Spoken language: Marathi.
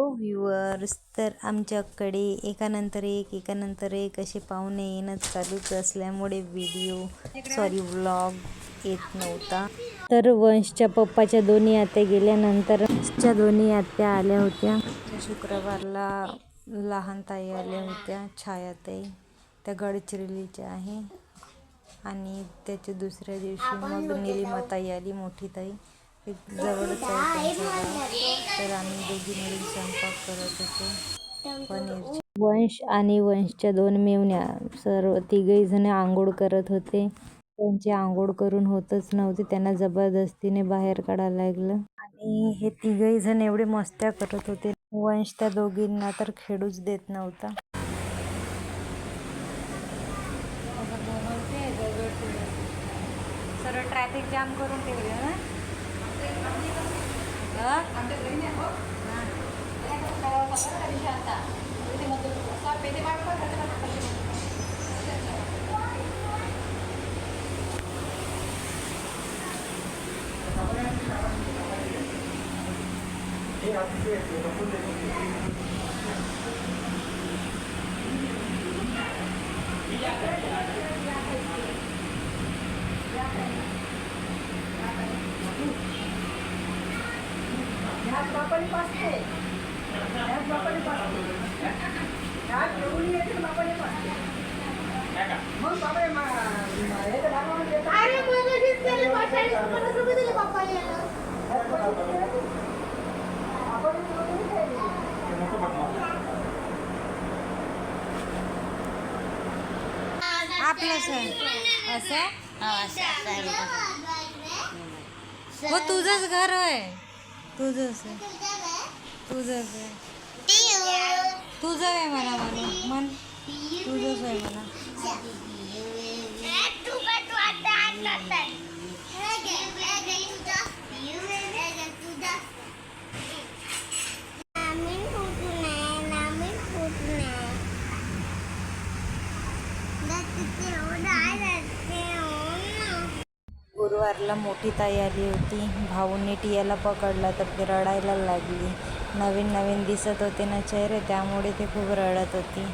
हॅलो व्ह्युअर्स, तर आमच्याकडे एकानंतर एक असे पाहुणे येणं चालूच असल्यामुळे व्लॉग येत नव्हता. तर वंशच्या पप्पाच्या दोन्ही आत्या गेल्यानंतर वंशच्या दोन्ही आत्या आल्या होत्या. शुक्रवारला लहान ताई आल्या होत्या, छायाताई, त्या गडचिरोलीच्या आहे. आणि त्याच्या दुसऱ्या दिवशी मग निलिमाताई आली, मोठी ताई, जवळच आहे त्यांचं गाव. तर आम्ही दोघी मिळून स्वयंपाक करत होतो पनीरची. वंश आणि वंशच्या दोन मेवण्या सर्व तिघही जण आंघोळ करत होते. त्यांची आंघोळ करून होतच नव्हती, त्यांना जबरदस्तीने बाहेर काढायला लागलं. आणि हे तिघही जण एवढे मस्त्या करत होते, वंश त्या दोघींना तर खेळूच देत नव्हता. सर्व ट्रॅफिक जाम करून ठेवले ना. आपलं असं हो, तुझंच घर आहे, तुझंच आहे मला मन तुझंच आहे मला. गुरुवारला मोठी ताई आली होती. भाऊने टियाला पकडला तर ती रडायला लागली. नवीन दिसत होते ना चेहरे, त्यामुळे ती खूप रडत होती.